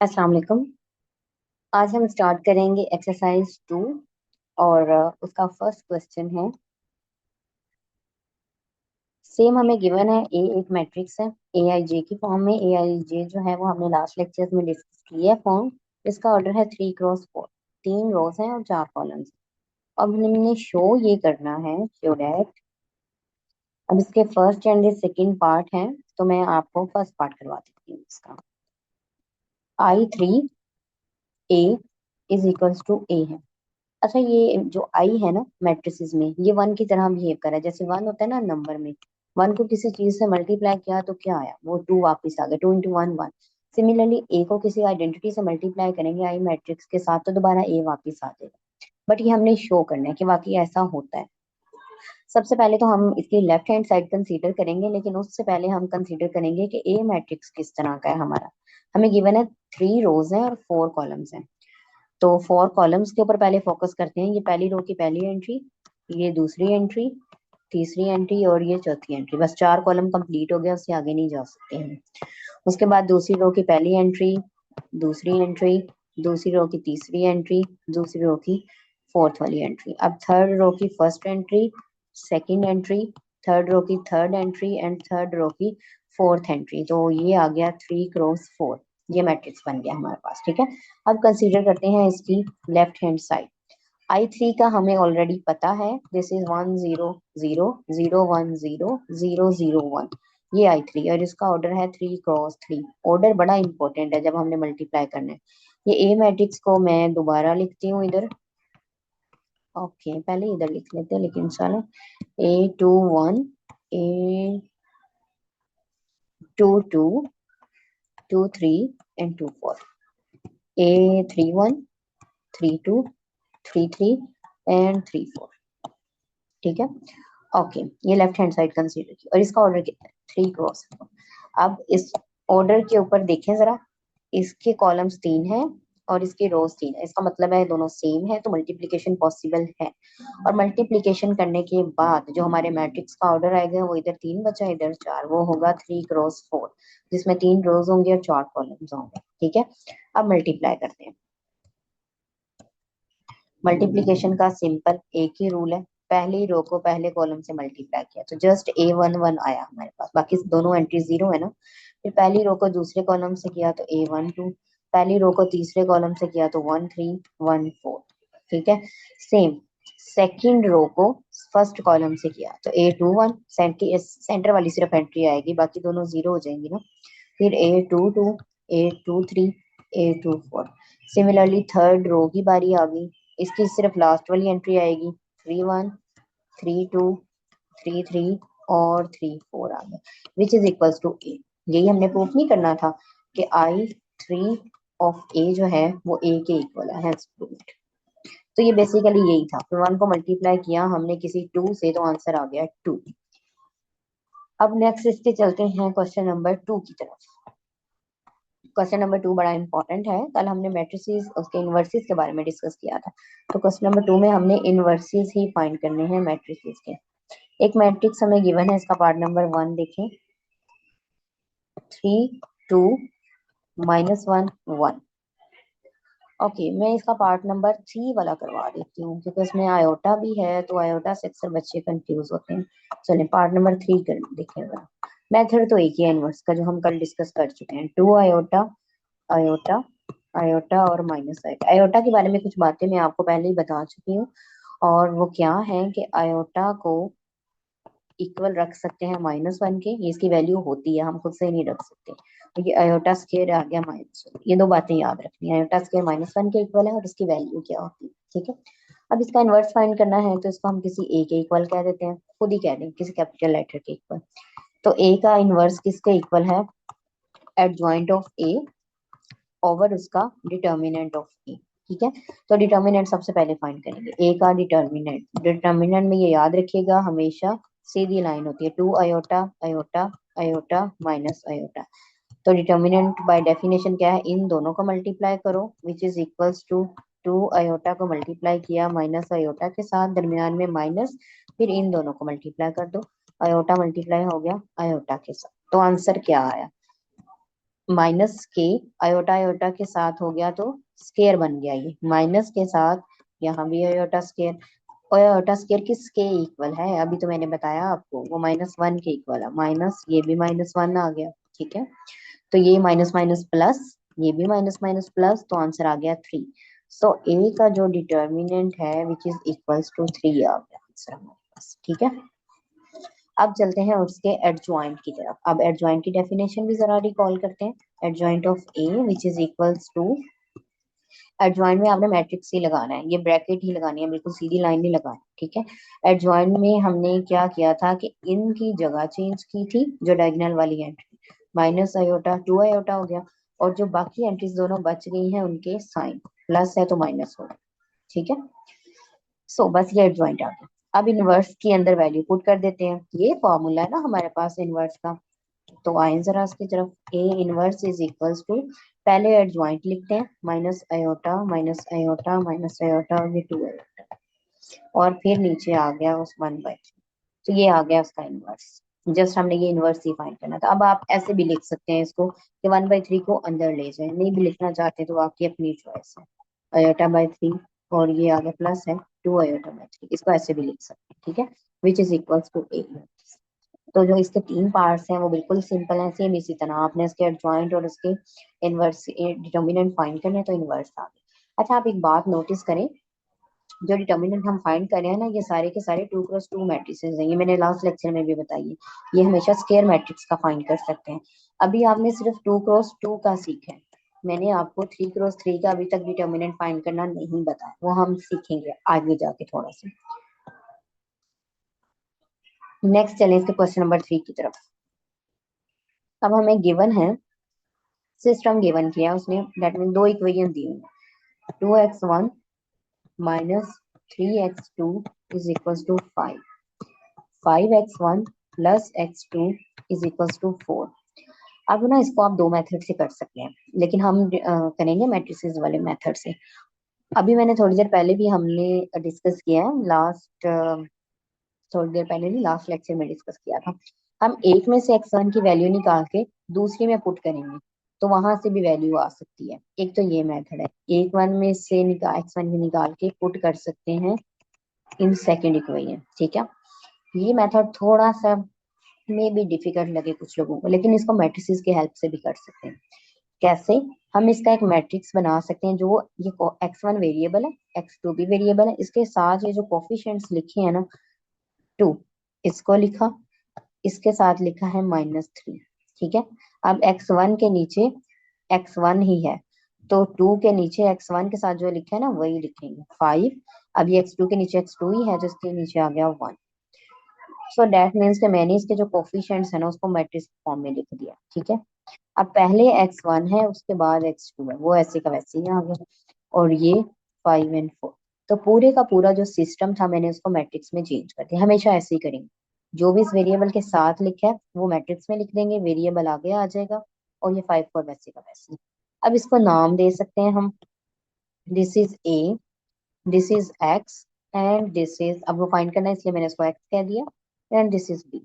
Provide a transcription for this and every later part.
अस्सलाम वालेकुम। आज हम स्टार्ट करेंगे एक्सरसाइज 2 और उसका फर्स्ट क्वेश्चन है। सेम हमें गिवन है ए एक मैट्रिक्स है ए आई जे की फॉर्म में। ए आई जे जो है वो हमने लास्ट लेक्चर्स में डिस्कस की है फॉर्म। इसका ऑर्डर है 3 क्रॉस 4, 3 रोज हैं और 4 कॉलम्स। अब हमने शो ये करना है शो डैट। अब इसके फर्स्ट एंड सेकंड पार्ट है, तो मैं आपको फर्स्ट पार्ट करवा देती हूँ इसका। I3 A = A है। अच्छा, ये जो आई है ना मैट्रिसेस में, ये वन की तरह बिहेव कर रहा है। जैसे वन होता है ना नंबर में, वन को किसी चीज से मल्टीप्लाई किया तो क्या आया, वो टू वापस आ गया, 2 × 1 1। सिमिलरली ए को किसी आइडेंटिटी से मल्टीप्लाई करेंगे आई मैट्रिक्स के साथ, तो दोबारा ए वापस आ जाएगा। बट ये हमने शो करना है कि वाकई ऐसा होता है। सबसे पहले तो हम इसकी लेफ्ट हैंड साइड कंसीडर करेंगे, लेकिन उससे पहले हम कंसीडर करेंगे कि ए मैट्रिक्स किस तरह का है हमारा। हमें गिवन है 3 रोज हैं और 4 कॉलम्स हैं। तो 4 कॉलम्स के ऊपर पहले फोकस करते हैं। ये पहली रो की पहली एंट्री, ये दूसरी एंट्री, तीसरी एंट्री और ये चौथी एंट्री। बस 4 कॉलम कंप्लीट हो गया, उससे आगे नहीं जा सकते हम। उसके बाद दूसरी रो की पहली एंट्री, दूसरी एंट्री, दूसरी रो की तीसरी एंट्री, दूसरी रो की फोर्थ वाली एंट्री। अब थर्ड रो की first entry, second entry, third row की third entry and third row की फोर्थ एंट्री। तो ये आ गया 3 × 4। ये मैट्रिक्स बन गया हमारे पास। ठीक है, अब कंसीडर करते हैं इसकी लेफ्ट हैंड साइड। I3 का हमें ऑलरेडी पता है, दिस इज 1 0 0 0 1 0 0 0 1। ये I3 और इसका ऑर्डर है 3 × 3। ऑर्डर बड़ा इंपॉर्टेंट है जब हमने मल्टीप्लाई करना है। ये ए मैट्रिक्स को मैं दोबारा लिखती हूँ इधर। ओके, पहले इधर लिख लेते हैं, लेकिन चलो A21 A22 23 and 24, A31 32 33 and 34। ठीक है, ओके। ये लेफ्ट हैंड साइड कंसीडर की और इसका ऑर्डर कितना है 3 × 4। अब इस ऑर्डर के ऊपर देखें जरा, इसके कॉलम्स 3 हैं और इसके रोज 3 है। इसका मतलब है दोनों सेम है, तो मल्टीप्लिकेशन पॉसिबल है। और मल्टीप्लिकेशन करने के बाद जो हमारे मैट्रिक्स का ऑर्डर आएगा वो इधर 3 बचा इधर 4, वो होगा 3 × 4, जिसमें 3 रोज होंगे और 4 कॉलम्स होंगे। ठीक है, अब मल्टीप्लाई करते हैं। मल्टीप्लिकेशन का सिंपल एक ही रूल है, पहली रो को पहले कॉलम से मल्टीप्लाई किया तो जस्ट A11 आया हमारे पास, बाकी दोनों एंट्री 0 है ना। फिर पहली रो को दूसरे कॉलम से किया तो A12, पहली रो को तीसरे कॉलम से किया तो 13 14। ठीक है, सेम सेकंड रो को फर्स्ट कॉलम से किया तो A21, सेंटर वाली सिर्फ एंट्री आएगी, बाकी दोनों 0 हो जाएंगी ना। फिर A22 A23 A24। Similarly third row की बारी आ गई, इसकी सिर्फ लास्ट वाली एंट्री आएगी, 31 32 33 और 34 आ गया, विच इज इक्वल्स टू ए। यही हमने प्रूफ नहीं करना था कि I3 जो है वो ए के इक्वल है, हैंस प्रूव्ड। तो ये बेसिकली यही था। फिर 1 को मल्टीप्लाई किया हमने किसी 2 से, तो आंसर आ गया 2। अब नेक्स्ट इसके चलते हैं क्वेश्चन नंबर 2 की तरफ। क्वेश्चन नंबर 2 बड़ा इंपॉर्टेंट है, कल हमने मैट्रिसेस उसके इनवर्सेस के बारे में डिस्कस किया था। तो क्वेश्चन नंबर 2 में हमने इनवर्सेस ही फाइंड करने हैं मैट्रिसेस के। एक मैट्रिक्स हमें गिवन है, इसका पार्ट नंबर 1 देखें, 3 2 -1 1। ओके, मैं इसका पार्ट नंबर 3 वाला करवा देती हूँ, क्योंकि इसमें आयोटा भी है, तो आयोटा से अक्सर बच्चे कंफ्यूज होते हैं। चलिए पार्ट नंबर 3 कर देखें जरा। मेथड तो एक ही है इनवर्स का, जो हम कल डिस्कस कर चुके हैं। 2 आयोटा आयोटा आयोटा और माइनस आयोटा। आयोटा के बारे में कुछ बातें मैं आपको पहले ही बता चुकी हूँ, और वो क्या है कि आयोटा को इक्वल रख सकते हैं -1 के, ये इसकी वैल्यू होती है, हम खुद से नहीं रख सकते। तो ये आयोटा स्क्वायर आ गया -1। ये दो बातें याद रखनी है, आयोटा स्क्वायर -1 के इक्वल है और इसकी वैल्यू क्या होती है। ठीक है, अब इसका इनवर्स फाइंड करना है, तो इसको हम किसी ए के इक्वल कह देते हैं, खुद ही कह दें किसी कैपिटल लेटर के इक्वल। तो ए का इनवर्स किसके इक्वल है, एडजॉइंट ऑफ ए ओवर उसका डिटर्मिनेंट ऑफ ए। ठीक है, तो डिटर्मिनेंट सबसे पहले फाइंड करेंगे, ए का डिटर्मिनेंट। डिटर्मिनेंट में ये याद रखिएगा हमेशा सीधी लाइन होती है, 2 iota iota iota minus iota. तो डिटर्मिनेंट बाय डेफिनेशन क्या है, इन दोनों को मल्टीप्लाई करो, which is equals to 2 iota को मल्टीप्लाई किया माइनस आयोटा के साथ, दरमियान में माइनस, फिर इन दोनों को मल्टीप्लाई कर दो, आयोटा मल्टीप्लाई हो गया आयोटा के साथ। तो आंसर क्या आया, माइनस के आयोटा आयोटा के साथ हो गया तो स्केयर बन गया, ये माइनस के साथ यहाँ भी आयोटा स्केयर, और आयोटा स्केयर किसके इक्वल है, अभी तो मैंने बताया आपको, वो -1 के इक्वल है, माइनस ये भी -1 आ गया। ठीक है, तो ये माइनस माइनस प्लस, ये भी माइनस माइनस प्लस, तो आंसर आ गया 3। सो ए का जो डिटर्मिनेंट है विच इज इक्वल्स टू 3 आ गया आंसर हमारे पास। ठीक है, अब चलते हैं उसके एडजॉइंट की तरफ। अब एडजॉइंट की डेफिनेशन भी जरा रिकॉल करते हैं। Adjoint of A which is equals to, adjoint में आपने मैट्रिक्स ही लगाना है, ये ब्रैकेट ही लगानी है, बिल्कुल सीधी लाइन नहीं लगानी। ठीक है, एडजॉइंट में हमने क्या किया था कि इनकी जगह चेंज की थी, जो डायगोनल वाली एंट्री माइनस आयोटा 2 आयोटा हो गया, और जो बाकी एंट्रीज दोनों बच गई हैं उनके साइन प्लस है तो माइनस हो गया। ठीक है, सो बस ये एडजॉइंट आ गया। अब इनवर्स की अंदर वैल्यू पुट कर देते हैं, ये फॉर्मूला है ना हमारे पास इनवर्स का, तो आए जरा इसकी तरफ। A inverse is equals to, पहले एडजॉइंट लिखते हैं, minus iota minus iota minus iota, ये 2 आयोटा, और फिर नीचे आ गया उस 1/3, तो ये आ गया उसका इनवर्स। जस्ट हमने ये इनवर्स ही फाइंड करना था। अब आप ऐसे भी लिख सकते हैं इसको कि 1/3 को अंदर ले जाए, नहीं भी लिखना चाहते तो आपकी अपनी चॉइस है। आयोटा/3, और ये आगे प्लस है 2 आयोटा/3, इसको ऐसे भी लिख सकते हैं। ठीक है, विच इज इक्वल्स टू ए। तो जो इसके 3 पार्ट्स हैं वो बिल्कुल सिंपल हैं, सेम इसी तरह आपने इसके एडजॉइंट और इसके इनवर्स डिटर्मिनेंट फाइंड करने, तो इनवर्स आ गए। अच्छा, आप एक बात नोटिस करें, जो डिटर्मिनेंट हम फाइंड कर रहे हैं ना, ये सारे के सारे 2x2 मैट्रिसेस हैं, ये मैंने लास्ट लेक्चर में भी बताई है। ये हमेशा स्केयर मैट्रिक्स का फाइंड कर सकते हैं। अभी आपने सिर्फ 2x2 का सीखा है, मैंने आपको 3x3 का अभी तक डिटर्मिनेंट फाइंड करना नहीं बताया, वो हम सीखेंगे आगे जाके थोड़ा सा। नेक्स्ट चलें इसके क्वेश्चन नंबर 3 की तरफ। अब हमें गिवन है, सिस्टम गिवन किया उसने, दैट मीन दो इक्वेशन दी हुई, 2x1 minus 3x2 is equal to 5, 5x1 plus x2 is equal to 4। अब ना इसको आप दो मेथड से कर सकते हैं, लेकिन हम करेंगे मैट्रिसेस वाले मेथड से। अभी मैंने थोड़ी देर पहले भी हमने डिस्कस किया है, लास्ट थोड़ी देर पहले नहीं, लास्ट लेक्चर में डिस्कस किया था। हम एक में से x1 की वैल्यू निकाल के दूसरे में पुट करेंगे, तो वहां से भी वैल्यू आ सकती है। एक तो ये मेथड है, एक वन में से x1 की निकाल के पुट कर सकते हैं इन सेकेंड इक्वेशन। ठीक है, ये मेथड थोड़ा सा में भी डिफिकल्ट लगे कुछ लोगों को, लेकिन इसको मैट्रिसेस की हेल्प से भी कर सकते हैं। कैसे? हम इसका एक मैट्रिक्स बना सकते हैं, जो ये x1 वेरिएबल है, x2 भी वेरिएबल है, इसके साथ ये जो कोफिशिएंट्स लिखे हैं ना, 2 इसको लिखा, इसके साथ लिखा है -3। ठीक है, अब x1 के नीचे x1 ही है, तो 2 के नीचे x1 के साथ जो लिखा है ना वही लिखेंगे 5। अब ये x2 के नीचे x2 ही है, तो इसके नीचे आ गया 1। सो दैट मीन्स कि मैंने इसके जो कोफिशिएंट्स है ना उसको मैट्रिक्स फॉर्म में लिख दिया। ठीक है, अब पहले x1 है, उसके बाद x2 है, वो ऐसे का वैसे ही आ गया, और ये 5 और 4। तो पूरे का पूरा जो सिस्टम था मैंने उसको मैट्रिक्स में चेंज कर दिया। हमेशा ऐसे ही करेंगे, जो भी इस वेरिएबल के साथ लिखा है वो मैट्रिक्स में लिख देंगे, वेरिएबल आगे आ जाएगा, और ये 5 4 वैसे का वैसे। अब इसको नाम दे सकते हैं हम, this is a, this is x, and this is, अब वो फाइंड करना है इसलिए मैंने इसको एक्स कह दिया, एंड दिस इज बी।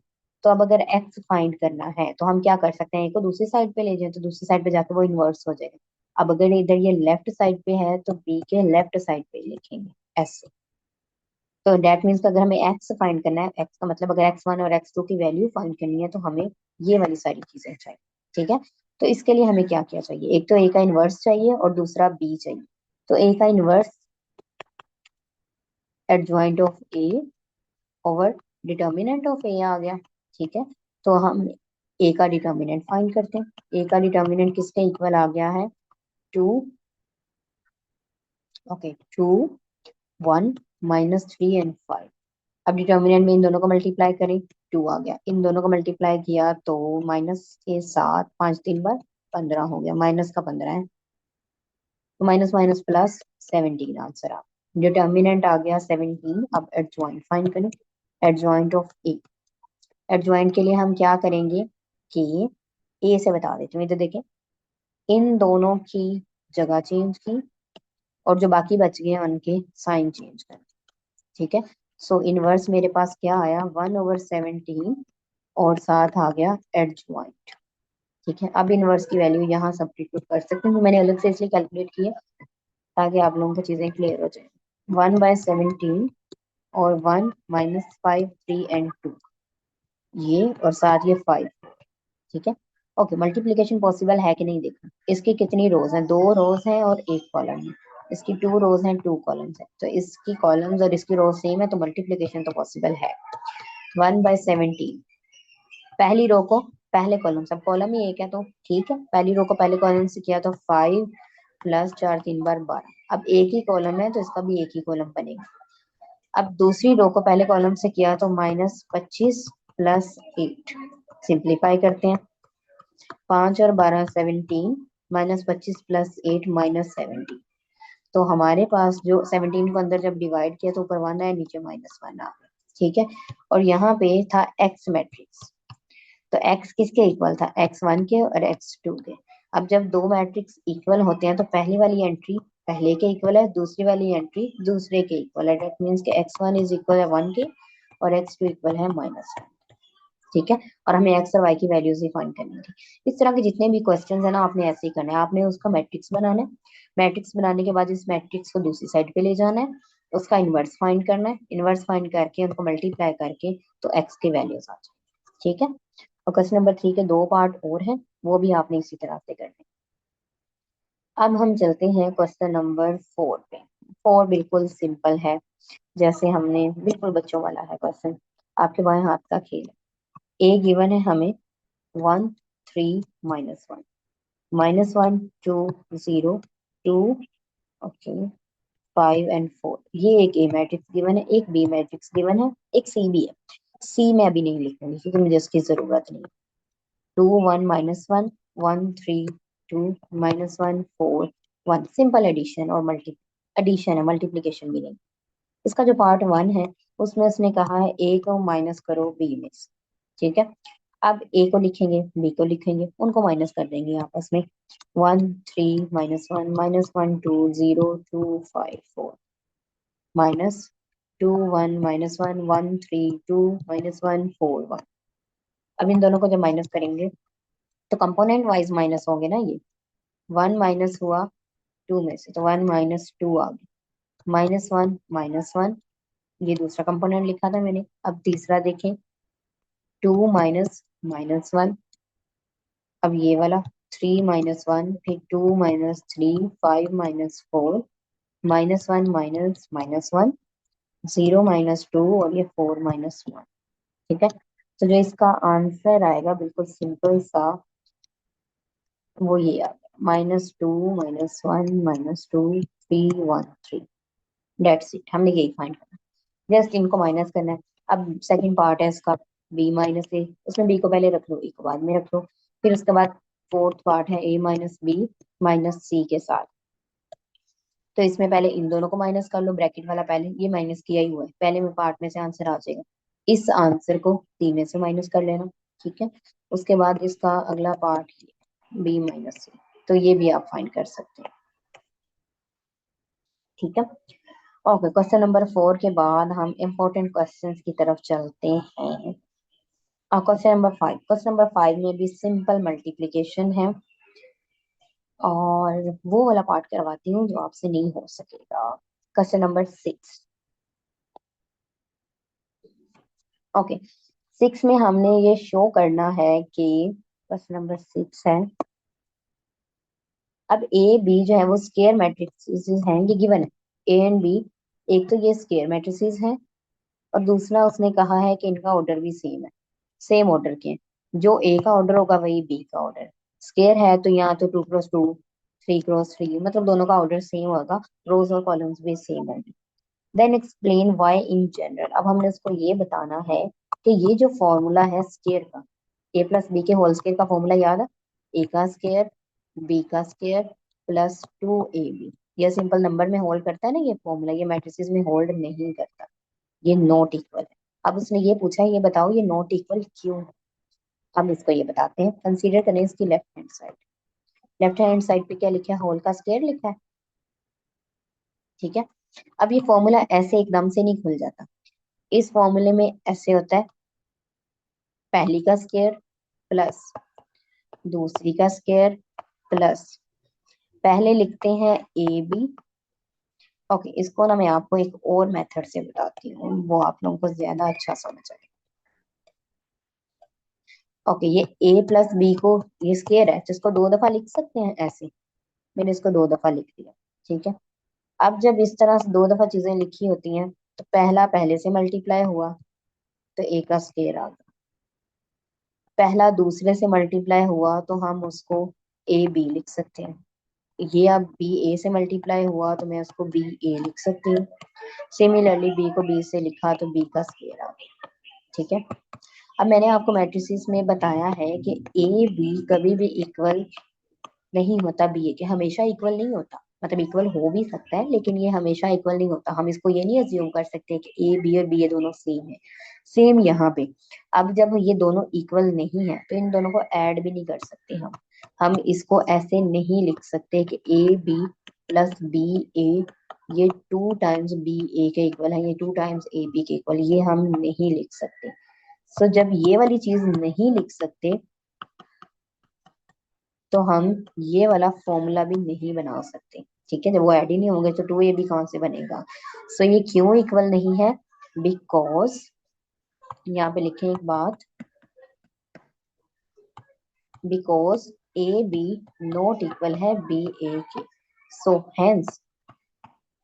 तो अब अगर एक्स फाइंड करना है तो हम क्या कर सकते हैं, एक को दूसरी साइड पे ले जाए, तो दूसरी साइड पे जाके वो इन्वर्स हो जाएगा। अब अगर इधर ये लेफ्ट साइड पे है तो बी के लेफ्ट साइड पे लिखेंगे ऐसे। तो डेट मीन्स अगर हमें एक्स फाइंड करना है, एक्स का मतलब अगर x1 और x2 की वैल्यू फाइंड करनी है, तो हमें ये वाली सारी चीजें चाहिए। ठीक है, तो इसके लिए हमें क्या क्या चाहिए, एक तो a का इन्वर्स चाहिए और दूसरा b चाहिए। तो a का inverse adjoint of a over determinant of a आ गया। ठीक है, तो हम ए का डिटर्मिनेंट फाइंड करते हैं। ए का डिटर्मिनेंट किसके इक्वल आ गया है, 2, ओके 2 1 -3 एंड 5। अब डिटर्मिनेंट में इन दोनों को मल्टीप्लाई करें, 2 आ गया, इन दोनों को मल्टीप्लाई किया तो माइनस के 7, 5 3 बार 15 हो गया, माइनस का 15 है, तो माइनस माइनस प्लस 17 आंसर आ। डिटर्मिनेंट आ गया 17। अब एडजॉइंट फाइंड करें, एडजॉइंट ऑफ ए। एडजॉइंट के लिए हम क्या करेंगे कि ए से बता देती हूँ, इधर देखें, इन दोनों की जगह चेंज की, और जो बाकी बच गए हैं उनके साइन चेंज कर। ठीक है, सो इनवर्स मेरे पास क्या आया, 1/17, और साथ आ गया एडजॉइंट। ठीक है, अब इनवर्स की वैल्यू यहाँ सब्स्टिट्यूट कर सकते हैं, तो मैंने अलग से इसलिए कैलकुलेट किया ताकि आप लोगों को चीजें क्लियर हो जाए। 1/17 और 1 - 5 3 and 2, ये और साथ ये 5। ठीक है, ओके। मल्टीप्लीकेशन पॉसिबल है कि नहीं देखो, इसकी कितनी रोज हैं, 2 रोज हैं और 1 कॉलम है। इसकी 2 रोज हैं, 2 कॉलम्स है, तो इसकी कॉलम्स और इसकी रोज सेम है, तो मल्टीप्लीकेशन तो पॉसिबल है। 1/17, पहली रो को पहले कॉलम, सब कॉलम ही एक है तो ठीक है, पहली रो को पहले कॉलम से किया तो 5 + 4 3 बार 12। अब एक ही कॉलम है तो इसका भी एक ही कॉलम बनेगा। अब दूसरी रो को पहले कॉलम से किया तो -25 + 8, सिंप्लीफाई करते हैं। 5 और 12 17, -25 + 8 -17। तो हमारे पास जो 17 को अंदर जब डिवाइड किया तो ऊपर 1 है, नीचे -1 आ गया। ठीक है, और यहाँ पे था एक्स मैट्रिक्स, तो x किसके इक्वल था, x1 के और x2 के। अब जब दो मैट्रिक्स इक्वल होते हैं तो पहली वाली एंट्री पहले के इक्वल है, दूसरी वाली एंट्री दूसरे के इक्वल है। दैट मीन्स कि x1 इज इक्वल है 1 के और x2 इक्वल है -1। ठीक है, और हमें x और y की वैल्यूज ही फाइंड करनी थी। इस तरह के जितने भी क्वेश्चन है ना, आपने ऐसे ही करना है। आपने उसका मैट्रिक्स बनाना है, मैट्रिक्स बनाने के बाद इस मैट्रिक्स को दूसरी साइड पे ले जाना है, उसका इनवर्स फाइंड करना है, इनवर्स फाइंड करके उनको मल्टीप्लाई करके तो x की वैल्यूज आ जाए। ठीक है, और क्वेश्चन नंबर 3 के 2 पार्ट और हैं, वो भी आपने इसी तरह से करने। अब हम चलते हैं क्वेश्चन नंबर 4 पे। 4 बिल्कुल सिंपल है, जैसे हमने बिल्कुल बच्चों वाला है क्वेश्चन, आपके बाएं हाथ का खेल है। ए गिवन है हमें 1 3 -1 -1 2 0 2, ओके, 5 and 4। ये एक ए मैट्रिक्स गिवन है, एक बी मैट्रिक्स गिवन है, एक सी भी है। सी मैं अभी नहीं लिखूंगी क्योंकि मुझे उसकी जरूरत नहीं है। 2 1 -1 1 3 2 -1 4 1, सिंपल एडिशन और मल्टी एडिशन है, मल्टीप्लीकेशन भी नहीं। इसका जो पार्ट 1 है उसमें उसने कहा है ए को माइनस करो बी में से। ठीक है, अब ए को लिखेंगे, बी को लिखेंगे, उनको माइनस कर देंगे आपस में। 1 3 -1 -1 2 0 2 5 4 -2 1 -1 1 3 2 -1 4 1। अब इन दोनों को जब माइनस करेंगे तो कंपोनेंट वाइज माइनस होंगे ना, ये 1 माइनस हुआ 2 में से, तो 1 -2 आ गया। -1 ये दूसरा कंपोनेंट लिखा था मैंने। अब तीसरा देखें, 2 -1, अब ये वाला 3 -1, फिर 2 -3 5 -4 -1 -1 0 -2 और ये 4 -1। ठीक है, तो जो इसका आंसर आएगा बिल्कुल सिंपल सा, वो ये आ गया -2 -1 -2 3 1 3। डेट्स इट, हमने यही फाइंड करना, जस्ट इनको माइनस करना है। अब सेकंड पार्ट है इसका b-a, उसमें b को पहले रख लो, e को बाद में रख लो। फिर उसके बाद फोर्थ पार्ट है a-b-c के साथ, तो इसमें पहले इन दोनों को माइनस कर लो, ब्रैकेट वाला पहले ये माइनस किया ही हुआ है, पहले में पार्ट में से आंसर आ जाएगा। इस आंसर को c में से माइनस कर लेना। ठीक है, उसके बाद इसका अगला पार्ट b-c, तो ये भी आप फाइंड कर सकते हैं। ठीक है, ओके। क्वेश्चन नंबर 4 के बाद हम इम्पोर्टेंट क्वेश्चंस की तरफ चलते हैं। क्वेश्चन नंबर 5 में भी सिंपल मल्टीप्लिकेशन है, और वो वाला पार्ट करवाती हूँ जो आपसे नहीं हो सकेगा। Question number 6, okay. 6 में हमने ये शो करना है कि क्वेश्चन नंबर 6 है, अब ए बी जो है वो स्केयर मैट्रिसेस हैं, ये गिवन है ए एंड बी। एक तो ये स्केयर मैट्रिसेस हैं और दूसरा उसने कहा है कि इनका ऑर्डर भी सेम है, सेम ऑर्डर के हैं। जो ए का ऑर्डर होगा वही बी का ऑर्डर। स्केयर है तो यहाँ तो 2 × 2 3 × 3, मतलब दोनों का ऑर्डर सेम होगा, रोज और कॉलम्स भी सेम होंगे। Then explain why in general, अब हमने उसको ये बताना है कि ये जो फॉर्मूला है स्केयर का, a+b के होल स्केयर का फॉर्मूला याद है, a का स्केयर b का स्केयर +2ab। ये सिंपल नंबर में होल्ड करता है ना ये फॉर्मूला, ये मैट्रिसेस में होल्ड नहीं करता, ये नॉट इक्वल है। अब उसने ये पूछा है, ये बताओ ये नॉट इक्वल क्यों है। हम इसको ये बताते हैं, कंसीडर करें इसकी left hand side. Left hand side पे क्या लिखा है, होल का स्क्वायर लिखा है। ठीक है, अब ये फॉर्मूला ऐसे एकदम से नहीं खुल जाता, इस फॉर्मूले में ऐसे होता है, पहली का स्क्वायर प्लस दूसरी का स्क्वायर प्लस, पहले लिखते हैं ए बी। ओके, इसको ना मैं आपको एक और मेथड से बताती हूँ, वो आप लोगों को ज्यादा अच्छा समझ आएगा। ओके, ये ए प्लस बी को, ये स्क्वायर है जिसको दो दफा लिख सकते हैं ऐसे, मैंने इसको दो दफा लिख दिया। ठीक है, अब जब इस तरह से दो दफा चीजें लिखी होती हैं तो पहला पहले से मल्टीप्लाई हुआ तो ए का स्क्वायर आ गया, पहला दूसरे से मल्टीप्लाई हुआ तो हम उसको ए बी लिख सकते हैं। ये अब बी ए से मल्टीप्लाई हुआ तो मैं उसको बी ए लिख सकती हूँ। सिमिलरली बी को बी से लिखा तो बी का स्क्वायर आ गया। ठीक है, अब मैंने आपको मैट्रिसेस में बताया है कि ए बी कभी भी इक्वल नहीं होता, बी ए के हमेशा इक्वल नहीं होता, मतलब इक्वल हो भी सकता है लेकिन ये हमेशा इक्वल नहीं होता। हम इसको ये नहीं अज्यूम कर सकते कि ए बी और बी ए दोनों सेम है। सेम यहाँ पे, अब जब ये दोनों इक्वल नहीं है तो इन दोनों को ऐड भी नहीं कर सकते हम इसको ऐसे नहीं लिख सकते कि ए बी प्लस बी ए ये टू टाइम्स बी ए के इक्वल है, ये टू टाइम्स ए बी के इक्वल, ये हम नहीं लिख सकते। सो जब ये वाली चीज नहीं लिख सकते तो हम ये वाला फॉर्मूला भी नहीं बना सकते। ठीक है, जब वो ऐड ही नहीं होंगे तो टू ए बी कहाँ से बनेगा। सो ये क्यों इक्वल नहीं है, बिकॉज यहाँ पे लिखे एक बात, because A B not equal है बी ए के। सो हेंस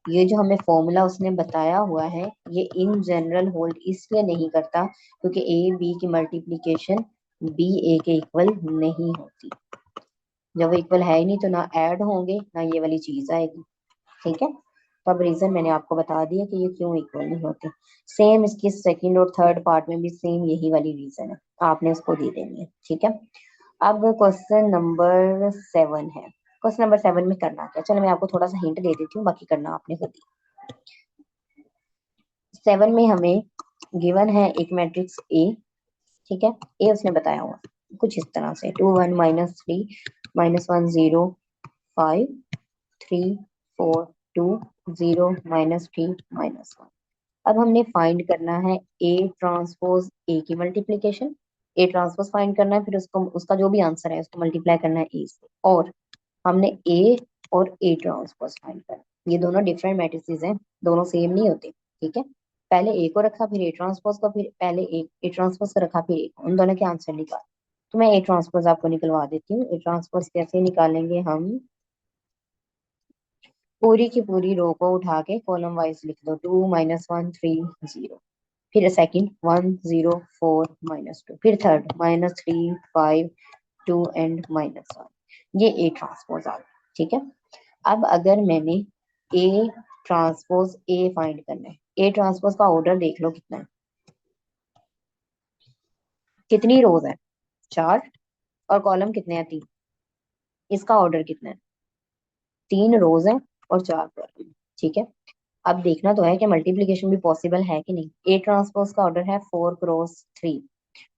ये जो हमें फॉर्मूला उसने बताया हुआ है ये इन जनरल होल्ड इसलिए नहीं करता क्योंकि ए बी की मल्टीप्लीकेशन बी ए के इक्वल नहीं होती। जब वो इक्वल है ही नहीं तो ना ऐड होंगे ना ये वाली चीज आएगी। ठीक है, तो अब रीजन मैंने आपको बता दिया कि ये क्यों इक्वल नहीं होते। सेम इसकी सेकंड और थर्ड पार्ट में भी सेम यही वाली रीजन है, आपने उसको दे देनी है। ठीक है, अब क्वेश्चन नंबर 7 है। क्वेश्चन नंबर 7 में करना क्या, चलो मैं आपको थोड़ा सा हिंट दे देती हूँ, बाकी करना आपने खुद ही। 7 में हमें गिवन है एक मैट्रिक्स ए। ठीक है, ए उसने बताया हुआ कुछ इस तरह से 2 1 -3 -1 0 5 3 4 2 0 -3 -1। अब हमने फाइंड करना है ए ट्रांसपोज ए की मल्टीप्लीकेशन, ए ट्रांसपोज फाइंड करना है, फिर उसको उसका जो भी आंसर है उसको मल्टीप्लाई करना है ए से, और हमने ए और ए ट्रांसपोज फाइंड करना है। ये दोनों डिफरेंट मैट्रिसेस हैं, दोनों सेम नहीं होते। ठीक है, पहले ए को रखा फिर ए ट्रांसपोज को, फिर पहले ए ट्रांसपोज को रखा फिर ए को, उन दोनों के आंसर निकाल। तो मैं ए ट्रांसपोज आपको निकलवा देती हूँ। ए ट्रांसपोज कैसे निकालेंगे हम, पूरी की पूरी रो को उठा के कॉलम वाइज लिख दो, 2 -1 3 0, फिर सेकंड 1 0 4 -2, फिर थर्ड -3 5 2 एंड -1। ये ए ट्रांसपोज आ गया। ठीक है, अब अगर मैंने ए ट्रांसपोज ए फाइंड करना है, ए ट्रांसपोज का ऑर्डर देख लो कितना है, कितनी रोज है, 4, और कॉलम कितने हैं, 3। इसका ऑर्डर कितना है, 3 रोज है और 4 कॉलम। ठीक है, अब देखना तो है कि मल्टीप्लीकेशन भी पॉसिबल है कि नहीं। ए ट्रांसपोज का ऑर्डर है 4 × 3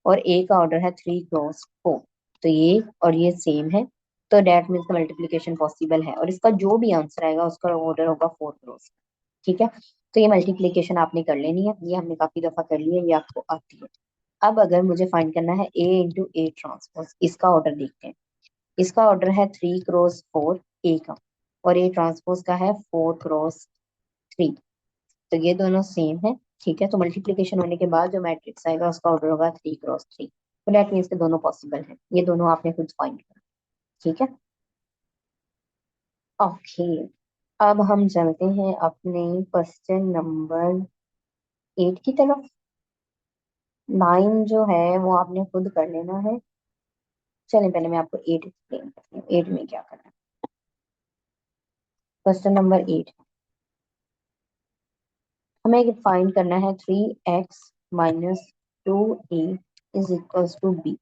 और ए का ऑर्डर है 3 × 4, तो ये और ये सेम है, तो डेट मीन्स मल्टीप्लीकेशन पॉसिबल है, और इसका जो भी आंसर आएगा उसका ऑर्डर होगा 4 × 4। ठीक है, तो ये मल्टीप्लीकेशन आपने कर लेनी है, ये हमने काफी दफा कर लिया, ये आपको आती है। अब अगर मुझे फाइंड करना है ए इंटू ए ट्रांसपोज, इसका ऑर्डर देखते हैं। इसका ऑर्डर है 3 × 4 ए का, और ए ट्रांसपोज का है 4 × 3, तो ये दोनों सेम है। ठीक है, तो मल्टीप्लीकेशन होने के बाद जो मैट्रिक्स आएगा उसका ऑर्डर होगा 3 × 3, तो डेट मीन्स के दोनों पॉसिबल है, ये दोनों आपने खुद फाइंड करना। ठीक है, ओके, अब हम चलते हैं अपने क्वेश्चन नंबर 8 की तरफ। 9 जो है वो आपने खुद कर लेना है। चलिए पहले मैं आपको 8 एक्सप्लेन करती हूँ, 8 में क्या करना है। क्वेश्चन नंबर 8, हमें फाइंड करना है 3x - 2a is equals to be.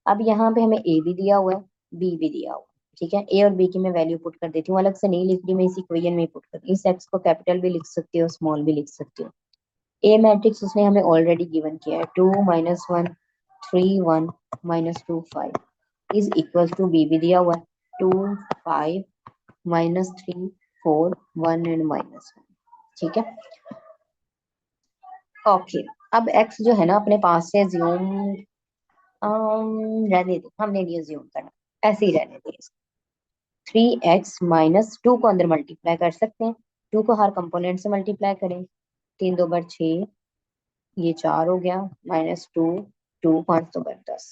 अब यहाँ पे हमें ए भी दिया हुआ है, बी भी दिया हुआ है। ठीक है, ए और बी की मैं वैल्यू पुट कर देती हूँ, अलग से नहीं लिख रही मैं, इस इक्वेशन में पुट कर दी। इस एक्स को कैपिटल भी लिख सकती हो, स्मॉल भी लिख सकती हो। ए मैट्रिक्स उसने हमें ऑलरेडी गिवन किया है, 2 - 1 3 1 -2 5 इज इक्वल टू बी भी दिया हुआ है, 2 5 -3 4 1 एंड -1। ठीक है, ओके, अब एक्स जो है ना अपने पास से ज्यूम रहने दो, हमने नहीं ज्यूम करना, ऐसे ही रहने दो। 3x - 2 को अंदर मल्टीप्लाई कर सकते हैं, 2 को हर कंपोनेंट से मल्टीप्लाई करें, 3 2 bar 6, ये 4 हो गया, -2, 2 5 2 bar 10,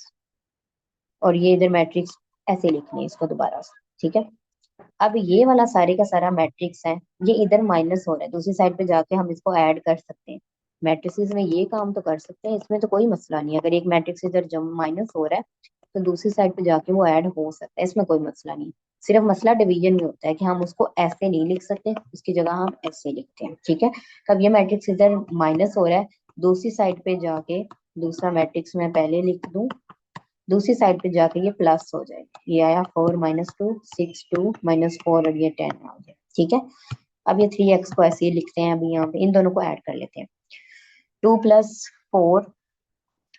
और ये इधर मैट्रिक्स ऐसे लिखनी है इसको दोबारा से, ठीक है। अब ये वाला सारे का सारा मैट्रिक्स है, ये इधर माइनस हो रहा है, दूसरी साइड पे जाके हम इसको ऐड कर सकते हैं। मैट्रिसेस में ये काम तो कर सकते हैं, इसमें तो कोई मसला नहीं है। अगर एक मैट्रिक्स इधर जब माइनस हो रहा है तो दूसरी साइड पे जाके वो ऐड हो सकता है, इसमें कोई मसला नहीं। सिर्फ मसला डिवीजन में होता है कि हम उसको ऐसे नहीं लिख सकते, उसकी जगह हम ऐसे लिखते हैं, ठीक है। तब ये मैट्रिक्स इधर माइनस हो रहा है, दूसरी साइड पे जाके दूसरा मैट्रिक्स मैं पहले लिख दूं, दूसरी साइड पे जाके ये प्लस हो जाएगा, ये आया 4 - 2 6 2 -4 और ये 10 आ गया, ठीक है। अब ये 3x को ऐसे ही लिखते हैं, अभी यहाँ पे इन दोनों को ऐड कर लेते हैं। 2 + 4,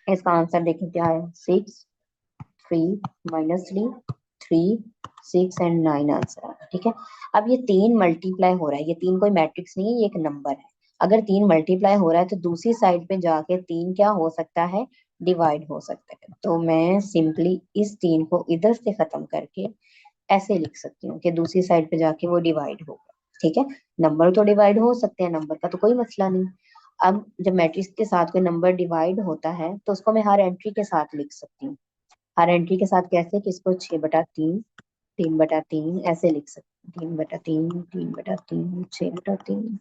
इसका आंसर देखिए क्या है, 6 3 -3 3 6 एंड 9 आंसर है, ठीक है। अब ये 3 मल्टीप्लाई हो रहा है, ये 3 कोई मैट्रिक्स नहीं है, ये एक नंबर है। अगर 3 मल्टीप्लाई हो रहा है तो दूसरी साइड पे जाके 3 क्या हो सकता है, डिवाइड हो सकता है। तो मैं सिंपली इस 3 को इधर से खत्म करके ऐसे लिख सकती हूँ कि दूसरी साइड पे जाके वो डिवाइड होगा, ठीक है। नंबर तो डिवाइड हो सकते हैं, नंबर का तो कोई मसला नहीं। अब जब मैट्रिक्स के साथ कोई नंबर डिवाइड होता है तो उसको मैं हर एंट्री के साथ लिख सकती हूँ। हर एंट्री के साथ कैसे, कि इसको 6/3 3/3 ऐसे लिख सकते हैं, 3/3 3/3 6/3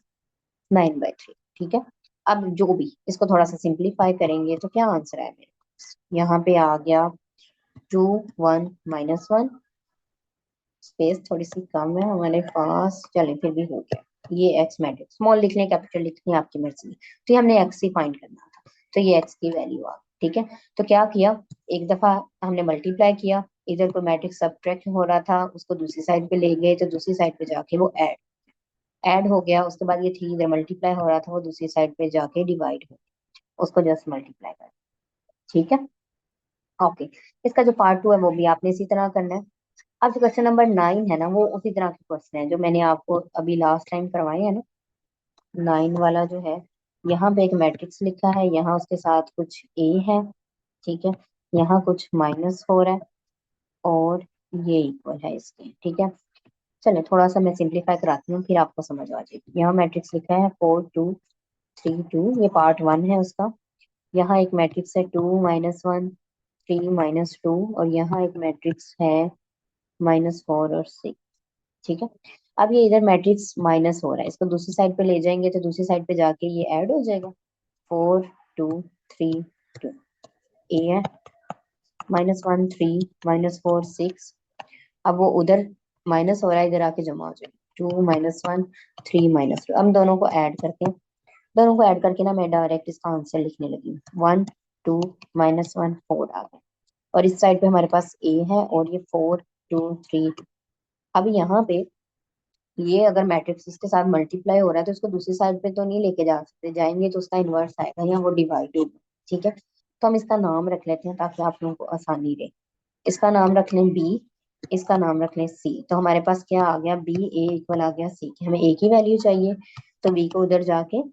9/3, ठीक है। अब जो भी इसको थोड़ा सा सिंप्लीफाई करेंगे तो क्या आंसर है मेरे पास, यहाँ पे आ गया 2 1 -1, स्पेस थोड़ी सी कम है हमारे पास, चले फिर भी हो गया। ये एक्स मैट्रिक्स, स्मॉल लिखने कैपिटल लिखनी आपकी मर्जी, तो ये हमने एक्स ही फाइंड करना था, तो ये एक्स की वैल्यू आ गई, ठीक है। तो क्या किया, एक दफा हमने मल्टीप्लाई किया, इधर कोई मैट्रिक्स सब्ट्रैक्ट हो रहा था उसको दूसरी साइड पे ले गए, तो दूसरी साइड पे जाके वो ऐड ऐड हो गया। उसके बाद ये 3 इधर मल्टीप्लाई हो रहा था, वो दूसरी साइड पे जाके डिवाइड हो गया, उसको जस्ट मल्टीप्लाई कर, ठीक है। ओके, इसका जो पार्ट 2 है वो भी आपने इसी तरह करना है। अब जो क्वेश्चन नंबर 9 है ना, वो उसी तरह के क्वेश्चन है जो मैंने आपको अभी लास्ट टाइम करवाए हैं ना। 9 वाला जो है, यहाँ पे एक मैट्रिक्स लिखा है, यहाँ उसके साथ कुछ ए है, ठीक है। यहाँ कुछ माइनस हो रहा है और ये इक्वल है इसके, ठीक है। चलिए थोड़ा सा मैं सिंप्लीफाई कराती हूँ, फिर आपको समझ आ जाएगी। यहाँ मैट्रिक्स लिखा है 4 2 3 2, ये पार्ट 1 है उसका। यहाँ एक मैट्रिक्स है 2 - 1 3 - 2, और यहाँ एक मैट्रिक्स है -4 और 6, ठीक है। अब ये इधर मैट्रिक्स माइनस हो रहा है, इसको दूसरी साइड पे ले जाएंगे तो दूसरी साइड पे जाके ये ऐड हो जाएगा, 4 2 3 2, ए है, -1 3 -4 6। अब वो उधर माइनस हो रहा है, इधर आके जमा हो जाएगा, 2 - 1 3 - 2। हम दोनों को ऐड करते हैं, दोनों को ऐड करके ना मैं डायरेक्ट इसका आंसर लिखने लगी हूँ, 1 2 -1 4 आ गया। और इस साइड पे हमारे पास ए है और ये 4 2 3। अब यहाँ पे ये अगर मैट्रिक्स इसके साथ मल्टीप्लाई हो रहा है तो इसको दूसरी साइड पे तो नहीं लेके जा सकते, जाएंगे तो उसका इन्वर्स आएगा या वो डिवाइड होगा, ठीक है। तो हम इसका नाम रख लेते हैं ताकि आप लोगों को आसानी रहे। इसका नाम रख लें बी, इसका नाम रख लें सी। तो हमारे पास क्या आ गया, बी ए इक्वल आ गया सी की, हमें ए की वैल्यू चाहिए, तो बी को उधर जाके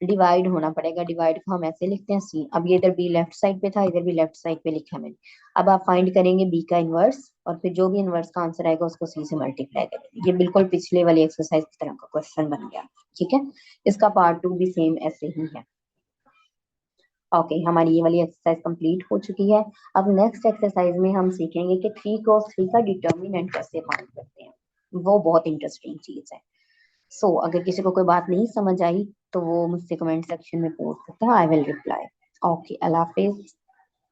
डिवाइड होना पड़ेगा, डिवाइड को हम ऐसे लिखते हैं सी। अब ये इधर बी लेफ्ट साइड पे था, इधर भी लेफ्ट साइड पे लिखा है मैंने। अब आप फाइंड करेंगे बी का इनवर्स, और फिर जो भी इनवर्स का आंसर आएगा उसको सी से मल्टीप्लाई करेंगे। ये बिल्कुल पिछले वाली एक्सरसाइज की तरह का क्वेश्चन बन गया, ठीक है। इसका पार्ट 2 भी सेम ऐसे ही है। ओके, हमारी ये वाली एक्सरसाइज कंप्लीट हो चुकी है। अब नेक्स्ट एक्सरसाइज में हम सीखेंगे कि 3 × 3 का डिटर्मिनेंट कैसे फाइंड करते हैं, वो बहुत इंटरेस्टिंग चीज है। अगर किसी को कोई बात नहीं समझ आई तो वो मुझसे कमेंट सेक्शन में पूछ सकता है, I will reply. Okay, Allah Hafiz.